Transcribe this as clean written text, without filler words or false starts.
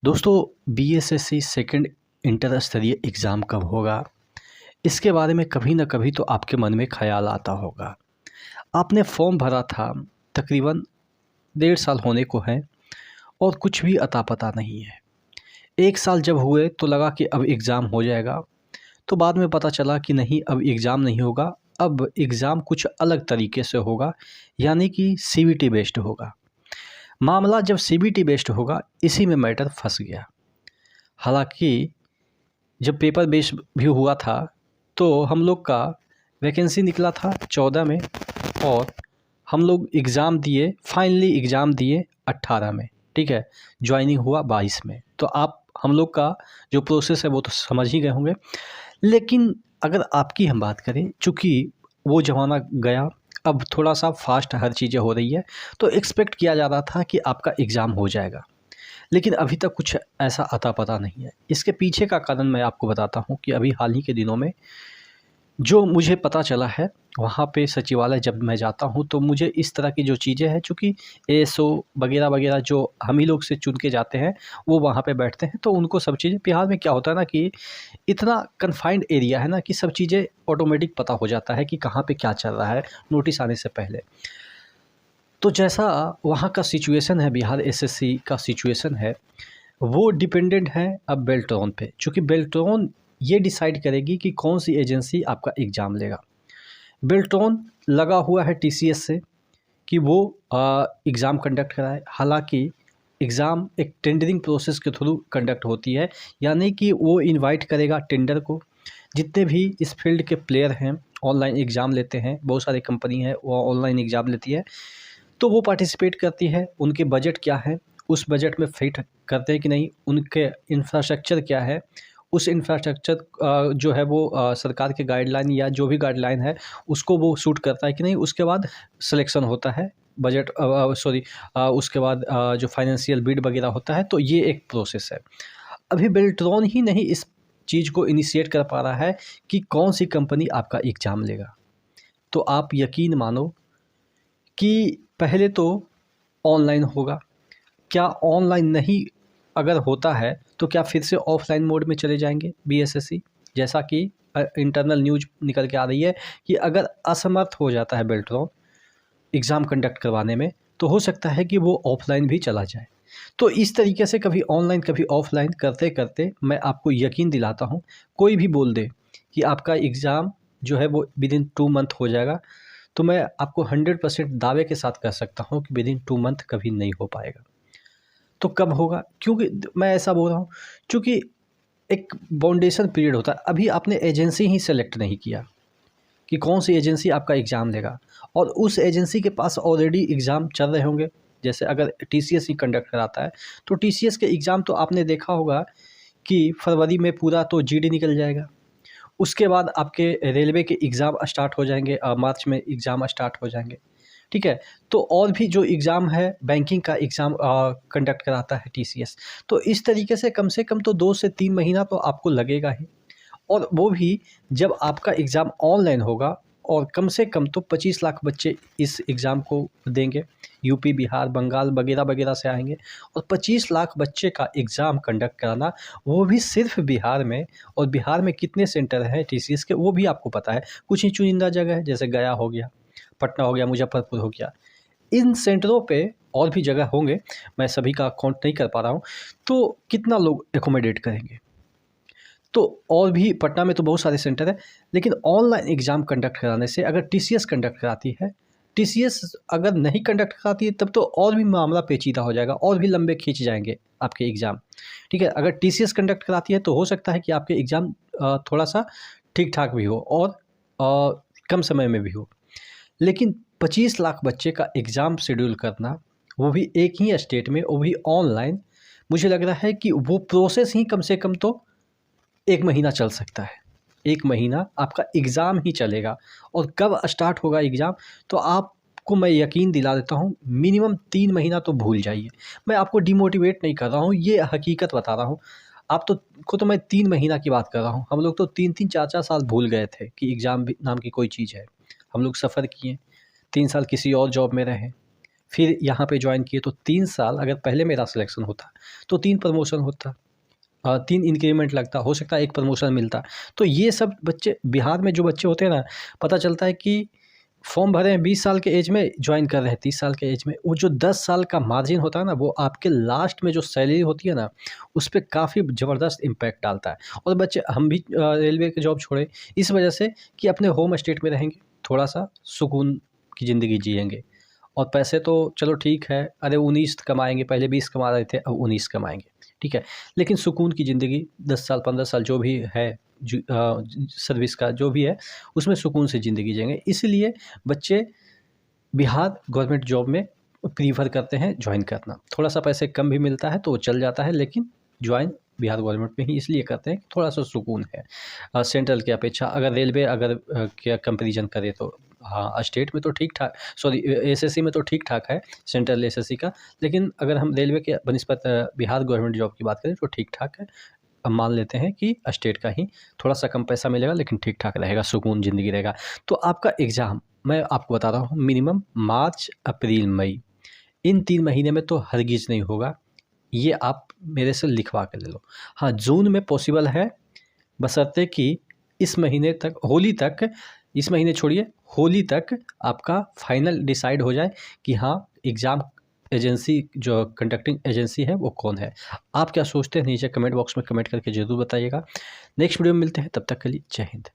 दोस्तों, BSSC second inter स्तरीय exam कब होगा? इसके बारे में कभी न कभी तो आपके मन में ख़्याल आता होगा। आपने फॉर्म भरा था, तकरीबन 1.5 साल होने को है और कुछ भी अता-पता नहीं है। 1 साल जब हुए तो लगा कि अब एग्ज़ाम हो जाएगा, तो बाद में पता चला कि नहीं, अब एग्ज़ाम नहीं होगा, अब एग्ज़ाम कुछ अलग तरीके से होगा, यानी कि सीबीटी बेस्ड होगा। मामला जब सीबीटी बेस्ड होगा, इसी में मैटर फँस गया। हालाँकि जब पेपर बेस भी हुआ था तो हम लोग का वैकेंसी निकला था 14 में और हम लोग एग्ज़ाम दिए, फाइनली एग्ज़ाम दिए 18 में, ठीक है। जॉइनिंग हुआ 22 में। तो आप हम लोग का जो प्रोसेस है वो तो समझ ही गए होंगे। लेकिन अगर आपकी हम बात करें, चूँकि वो ज़माना गया, अब थोड़ा-सा फ़ास्ट हर चीज़ें हो रही है, तो एक्सपेक्ट किया जा रहा था कि आपका एग्ज़ाम हो जाएगा। लेकिन अभी तक कुछ ऐसा अता-पता नहीं है। इसके पीछे का कारण मैं आपको बताता हूँ कि अभी हाल ही के दिनों में जो मुझे पता चला है, वहाँ पे सचिवालय जब मैं जाता हूँ तो मुझे इस तरह की जो चीज़ें हैं, चूँकि एएसओ वगैरह-वगैरह जो हम ही लोग से चुन के जाते हैं, वो वहाँ पे बैठते हैं, तो उनको सब चीज़ें बिहार में क्या होता है ना कि इतना कन्फाइंड एरिया है ना कि सब चीज़ें ऑटोमेटिक पता हो जाता है कि कहाँ पे क्या चल रहा है, नोटिस आने से पहले। तो जैसा वहाँ का सिचुएशन है, बिहार एसएससी का सिचुएशन है, वो डिपेंडेंट है अब बेल्ट्रॉन पे, चूँकि बेल्ट्रॉन ये डिसाइड करेगी कि कौन सी एजेंसी आपका एग्ज़ाम लेगा। बेल्ट्रॉन लगा हुआ है टीसीएस से कि वो एग्ज़ाम कंडक्ट कराए। हालाँकि एग्ज़ाम एक टेंडरिंग प्रोसेस के थ्रू कंडक्ट होती है, यानी कि वो इनवाइट करेगा टेंडर को। जितने भी इस फील्ड के प्लेयर हैं, ऑनलाइन एग्ज़ाम लेते हैं, बहुत सारी कंपनी है वो ऑनलाइन एग्ज़ाम लेती है, तो वो पार्टिसिपेट करती है। उनके बजट क्या है, उस बजट में फिट करते हैं कि नहीं, उनके इंफ्रास्ट्रक्चर क्या है, उस इंफ्रास्ट्रक्चर जो है वो सरकार के गाइडलाइन या जो भी गाइडलाइन है उसको वो सूट करता है कि नहीं, उसके बाद सिलेक्शन होता है। बजट सॉरी उसके बाद जो फाइनेंशियल बिड वगैरह होता है, तो ये एक प्रोसेस है। अभी बेल्ट्रॉन ही नहीं इस चीज़ को इनिशिएट कर पा रहा है कि कौन सी कंपनी आपका एग्ज़ाम लेगा। तो आप यकीन मानो कि पहले तो ऑनलाइन होगा। क्या ऑनलाइन नहीं अगर होता है तो क्या फिर से ऑफ़लाइन मोड में चले जाएँगे बीएसएससी? जैसा कि इंटरनल न्यूज़ निकल के आ रही है कि अगर असमर्थ हो जाता है बेल्ट्रॉन एग्ज़ाम कंडक्ट करवाने में, तो हो सकता है कि वो ऑफ़लाइन भी चला जाए। तो इस तरीके से कभी ऑनलाइन कभी ऑफ़लाइन करते-करते मैं आपको यकीन दिलाता हूँ, कोई भी बोल दे कि आपका एग्ज़ाम जो है वो विदिन 2 मंथ हो जाएगा, तो मैं आपको 100% दावे के साथ कह सकता हूँ कि विदिन 2 मंथ कभी नहीं हो पाएगा। तो कब होगा? क्योंकि मैं ऐसा बोल रहा हूँ, चूँकि एक बाउंडेशन पीरियड होता है। अभी आपने एजेंसी ही सेलेक्ट नहीं किया कि कौन-सी एजेंसी आपका एग्ज़ाम लेगा, और उस एजेंसी के पास ऑलरेडी एग्ज़ाम चल रहे होंगे। जैसे अगर टीसीएस ही कंडक्ट कराता है, तो टीसीएस के एग्ज़ाम तो आपने देखा होगा कि फरवरी में पूरा तो जीडी निकल जाएगा। उसके बाद आपके रेलवे के एग्ज़ाम स्टार्ट हो जाएँगे, मार्च में एग्ज़ाम स्टार्ट हो जाएँगे, ठीक है? तो और भी जो एग्ज़ाम है, बैंकिंग का एग्ज़ाम कंडक्ट कराता है टीसीएस। तो इस तरीके से कम तो 2 से 3 महीना तो आपको लगेगा ही, और वो भी जब आपका एग्ज़ाम ऑनलाइन होगा, और कम से कम तो 25 लाख बच्चे इस एग्ज़ाम को देंगे। यूपी, बिहार, बंगाल वगैरह-वगैरह से आएँगे, और 25 लाख बच्चे का एग्ज़ाम कंडक्ट कराना, वो भी सिर्फ़ बिहार में। और बिहार में कितने सेंटर हैं टीसीएस के, वो भी आपको पता है। कुछ ही चुनिंदा जगह है, जैसे गया हो गया, पटना हो गया, मुज़फ्फरपुर हो गया। इन सेंटरों पे और भी जगह होंगे, मैं सभी का काउंट नहीं कर पा रहा हूँ। तो कितना लोग एकोमोडेट करेंगे? तो और भी पटना में तो बहुत सारे सेंटर हैं, लेकिन ऑनलाइन एग्ज़ाम कंडक्ट कराने से, अगर टीसीएस कंडक्ट कराती है, टीसीएस अगर नहीं कंडक्ट कराती है, तब तो और भी मामला पेचीदा हो जाएगा, और भी लंबे खींच जाएँगे आपके एग्ज़ाम, ठीक है? अगर टीसीएस कंडक्ट कराती है तो हो सकता है कि आपके एग्ज़ाम थोड़ा-सा ठीक-ठाक भी हो, और कम समय में भी हो। लेकिन 25 लाख बच्चे का एग्ज़ाम शेड्यूल करना, वो भी एक ही स्टेट में, वो भी ऑनलाइन, मुझे लग रहा है कि वो प्रोसेस ही कम से कम तो 1 महीना चल सकता है। 1 महीना आपका एग्ज़ाम ही चलेगा, और कब स्टार्ट होगा एग्ज़ाम, तो आपको मैं यकीन दिला देता हूँ, मिनिमम 3 महीना तो भूल जाइए। मैं आपको डिमोटिवेट नहीं कर रहा हूँ, ये हकीकत बता रहा हूँ। आप तो को तो मैं 3 महीना की बात कर रहा हूँ। हम लोग तो 3-3 4-4 साल भूल गए थे कि एग्ज़ाम भी नाम की कोई चीज़ है। हम लोग सफ़र किए, 3 साल किसी और जॉब में रहे, फिर यहाँ पे ज्वाइन किए तो 3 साल अगर पहले मेरा सिलेक्शन होता तो 3 प्रमोशन होता, 3 इंक्रीमेंट लगता, हो सकता है 1 प्रमोशन मिलता। तो ये सब बच्चे बिहार में जो बच्चे होते हैं ना, पता चलता है कि फॉर्म भरे हैं 20 साल के एज में, ज्वाइन कर रहे हैं 30 साल के एज में। वो जो 10 साल का मार्जिन होता है ना, वो आपके लास्ट में जो सैलरी होती है ना, उस पे काफ़ी ज़बरदस्त इम्पैक्ट डालता है। और बच्चे, हम भी रेलवे की जॉब छोड़े इस वजह से कि अपने होम स्टेट में रहेंगे, थोड़ा-सा सुकून की ज़िंदगी जिएँगे। और पैसे तो चलो ठीक है, अरे 19 कमाएँगे, पहले 20 कमा रहे थे, अब 19 कमाएँगे, ठीक है। लेकिन सुकून की ज़िंदगी 10 साल, 15 साल जो भी है सर्विस का जो भी है, उसमें सुकून से ज़िंदगी जिएँगे। इसलिए बच्चे बिहार गवर्नमेंट जॉब में प्रीफ़र करते हैं जॉइन करना। थोड़ा-सा पैसे कम भी मिलता है तो वो चल जाता है, लेकिन जॉइन बिहार गवर्नमेंट में ही इसलिए करते हैं कि थोड़ा-सा सुकून है। सेंट्रल की अपेक्षा अगर रेलवे क्या कंपैरिज़न करें तो हाँ, स्टेट में तो ठीक-ठाक, सॉरी एसएससी में तो ठीक-ठाक है, सेंट्रल एसएससी का। लेकिन अगर हम रेलवे के बनिस्बत बिहार गवर्नमेंट जॉब की बात करें तो ठीक-ठाक है। अब मान लेते हैं कि स्टेट का ही थोड़ा-सा कम पैसा मिलेगा, लेकिन ठीक-ठाक रहेगा, सुकून ज़िंदगी रहेगा। तो आपका एग्ज़ाम मैं आपको बता रहा हूँ, मिनिमम मार्च, अप्रैल, मई, इन 3 महीने में तो हरगिज़ नहीं होगा। ये आप मेरे से लिखवा के ले लो। हाँ, जून में पॉसिबल है, बशर्ते कि इस महीने तक, होली तक, इस महीने छोड़िए, होली तक आपका फाइनल डिसाइड हो जाए कि हाँ, एग्ज़ाम एजेंसी जो कंडक्टिंग एजेंसी है वो कौन है। आप क्या सोचते हैं नीचे कमेंट बॉक्स में कमेंट करके ज़रूर बताइएगा। नेक्स्ट वीडियो में मिलते हैं, तब तक के लिए जय हिंद।